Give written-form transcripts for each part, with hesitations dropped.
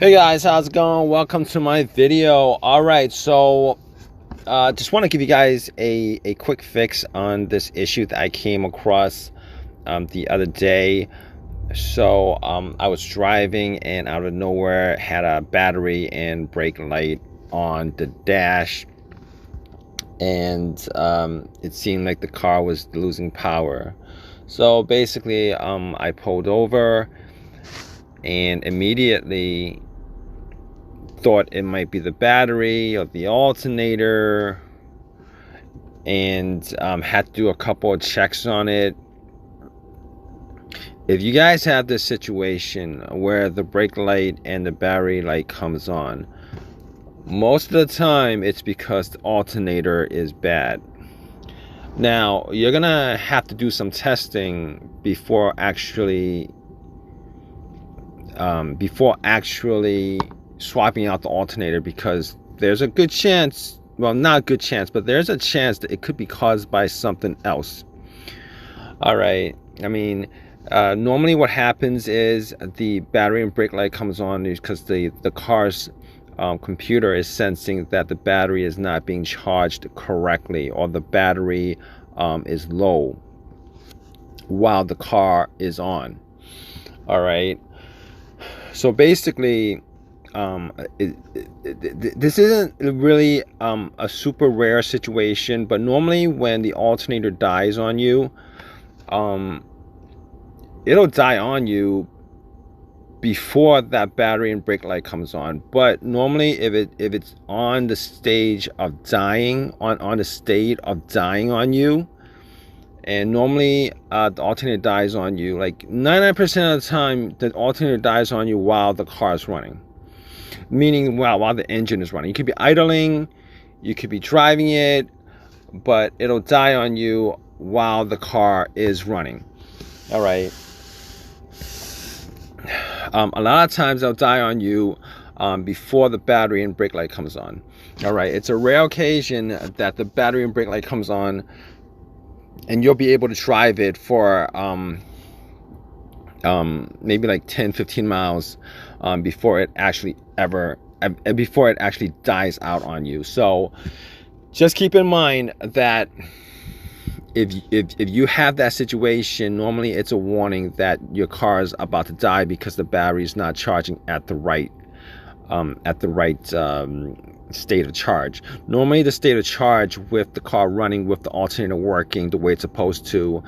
Hey guys, how's it going? Welcome to my video. All right, so just want to give you guys a quick fix on this issue that I came across the other day. So I was driving and out of nowhere had a battery and brake light on the dash, and it seemed like the car was losing power. So basically I pulled over and immediately thought it might be the battery or the alternator, and had to do a couple of checks on it. If you guys have this situation where the brake light and the battery light comes on, most of the time it's because the alternator is bad. Now you're gonna have to do some testing before actually swapping out the alternator, because there's a good chance, well, not a good chance, but there's a chance that it could be caused by something else. All right, I mean, normally what happens is the battery and brake light comes on because the car's computer is sensing that the battery is not being charged correctly, or the battery is low while the car is on. All right, so basically this isn't really a super rare situation, but normally when the alternator dies on you, it'll die on you before that battery and brake light comes on. But normally if it's on the stage of dying, on the state of dying on you, and normally the alternator dies on you, like 99% of the time the alternator dies on you while the car is running. Meaning while the engine is running. You could be idling, you could be driving it, but it'll die on you while the car is running. All right. A lot of times they'll die on you before the battery and brake light comes on. All right. It's a rare occasion that the battery and brake light comes on and you'll be able to drive it for maybe like 10-15 miles before it actually dies out on you. So just keep in mind that if you have that situation, normally it's a warning that your car is about to die because the battery is not charging at the right state of charge. Normally the state of charge with the car running, with the alternator working the way it's supposed to,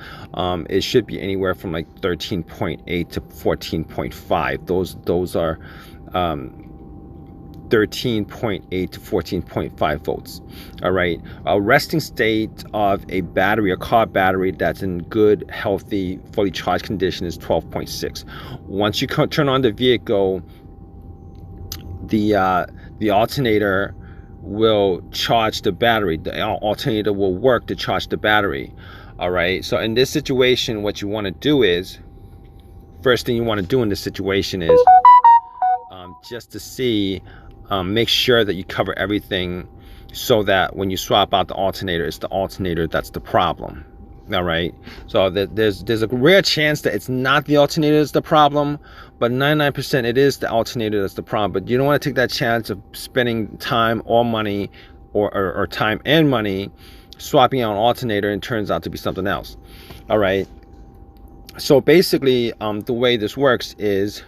it should be anywhere from like 13.8 to 14.5. Those are 13.8 to 14.5 volts. All right, a resting state of a battery, a car battery that's in good, healthy, fully charged condition is 12.6. Once you turn on the vehicle, the alternator will charge the battery. The alternator will work to charge the battery. All right, so in this situation, what you want to do is, first thing you want to do in this situation is just to see, make sure that you cover everything so that when you swap out the alternator, it's the alternator that's the problem. All right, so there's a rare chance that it's not the alternator that's the problem, but 99% it is the alternator that's the problem. But you don't want to take that chance of spending time or money, or time and money swapping out an alternator and it turns out to be something else. All right, so basically the way this works is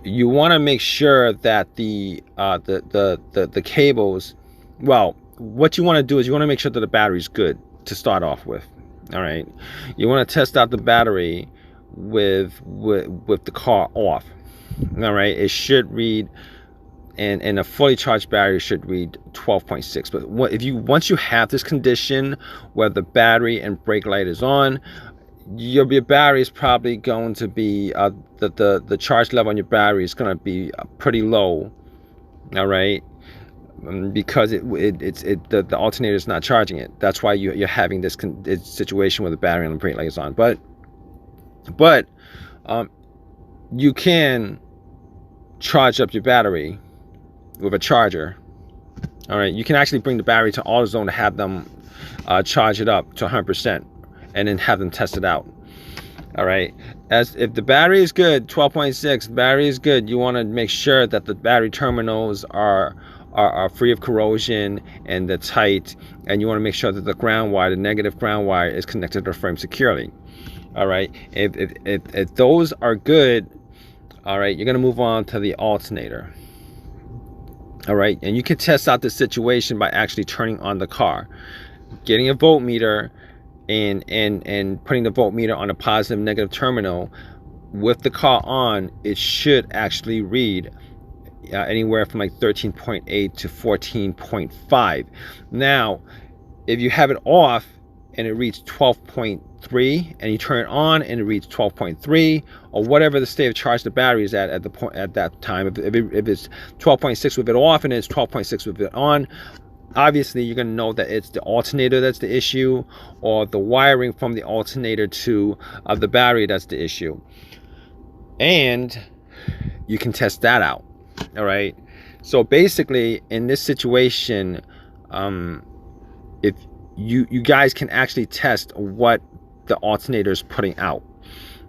you want to make sure that the cables, well, what you want to do is you want to make sure that the battery's good to start off with. All right, you want to test out the battery with the car off. All right, it should read, and a fully charged battery should read 12.6. But once you have this condition where the battery and brake light is on, your battery is probably going to be the charge level on your battery is going to be pretty low. All right, because the alternator is not charging it. That's why you're having this situation where the battery and the brake light is on. But you can charge up your battery with a charger. All right, you can actually bring the battery to AutoZone to have them charge it up to 100%, and then have them test it out. All right, as if the battery is good, 12.6, the battery is good, you want to make sure that the battery terminals are free of corrosion and they're tight, and you want to make sure that the ground wire, the negative ground wire, is connected to the frame securely. All right, if those are good, all right, you're going to move on to the alternator. All right, and you can test out the situation by actually turning on the car, getting a voltmeter, and putting the voltmeter on a positive negative terminal. With the car on, it should actually read anywhere from like 13.8 to 14.5. Now, if you have it off and it reads 12.3, and you turn it on and it reads 12.3, or whatever the state of charge the battery is at the point at that time. If it's 12.6 with it off and it's 12.6 with it on, obviously you're going to know that it's the alternator that's the issue, or the wiring from the alternator to the battery that's the issue. And you can test that out. All right, so basically in this situation, if you guys can actually test what the alternator is putting out.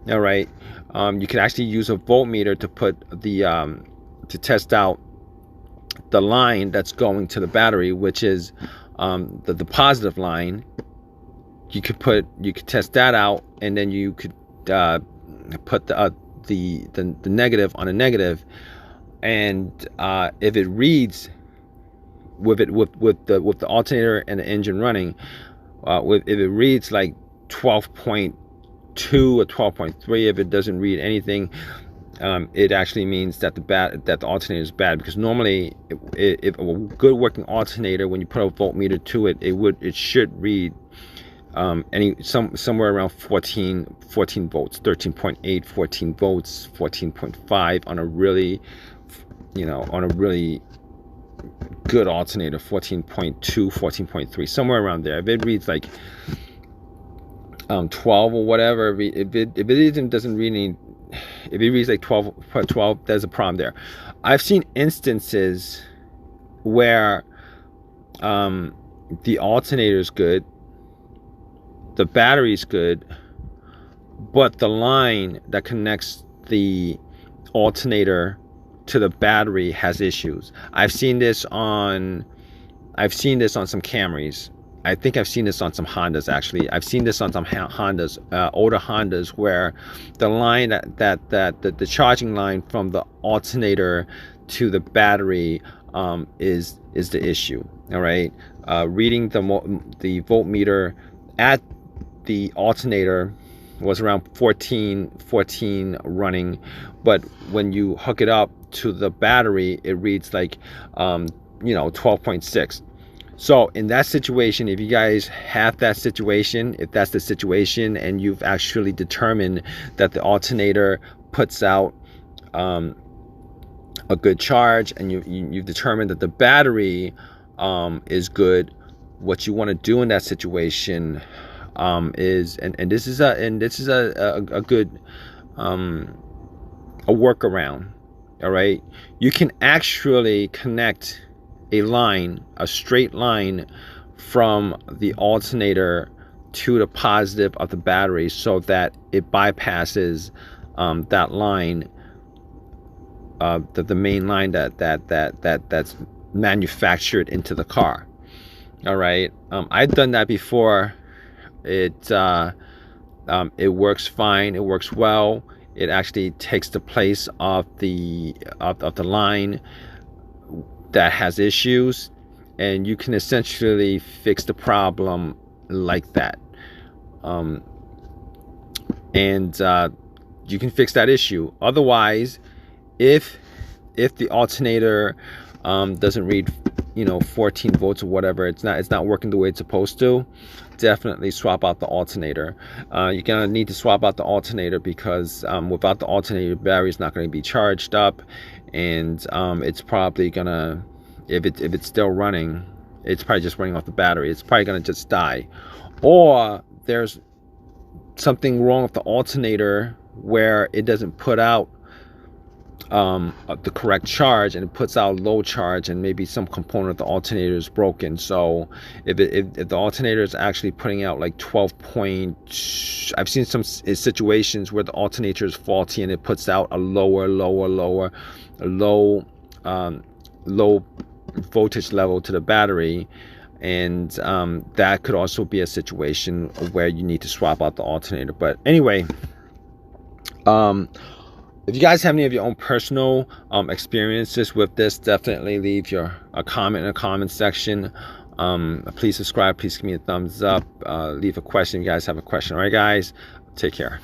All right, you can actually use a voltmeter to put the to test out the line that's going to the battery, which is the positive line. You could test that out, and then you could put the negative on a negative, and if it reads with the alternator and the engine running, if it reads like 12.2 or 12.3, if it doesn't read anything, it actually means that the alternator is bad. Because normally, if a good working alternator, when you put a voltmeter to it, it should read somewhere around 14 volts, 13.8, 14 volts, 14.5 on a really, on a really good alternator, 14.2, 14.3, somewhere around there. If it reads like 12 or whatever, if it doesn't read any, if it reads like 12, there's a problem there. I've seen instances where the alternator is good, the battery is good, but the line that connects the alternator to the battery has issues. I've seen this on some Camrys. I think I've seen this on some Hondas, actually. I've seen this on some Hondas, older Hondas, where the line that the charging line from the alternator to the battery is the issue. All right, reading the voltmeter at the alternator was around 14 running, but when you hook it up to the battery, it reads like 12.6. So in that situation, if you guys have that situation, if that's the situation, and you've actually determined that the alternator puts out a good charge, and you've determined that the battery is good, what you want to do in that situation is, and this is a good a workaround. All right, you can actually connect a straight line from the alternator to the positive of the battery, so that it bypasses that line, the main line that's manufactured into the car. All right, I've done that before. It works fine. It works well. It actually takes the place of the line that has issues, and you can essentially fix the problem like that. And you can fix that issue. Otherwise, if the alternator doesn't read 14 volts or whatever, it's not working the way it's supposed to, definitely swap out the alternator. You're gonna need to swap out the alternator, because without the alternator, the battery is not going to be charged up, and it's probably gonna, if it's still running, it's probably just running off the battery. It's probably gonna just die, or there's something wrong with the alternator where it doesn't put out the correct charge, and it puts out low charge, and maybe some component of the alternator is broken. So if the alternator is actually putting out like 12 point, I've seen some situations where the alternator is faulty and it puts out a low voltage level to the battery, and that could also be a situation where you need to swap out the alternator. But anyway, if you guys have any of your own personal experiences with this, definitely leave a comment in the comment section. Please subscribe, please give me a thumbs up, leave a question if you guys have a question. All right guys, take care.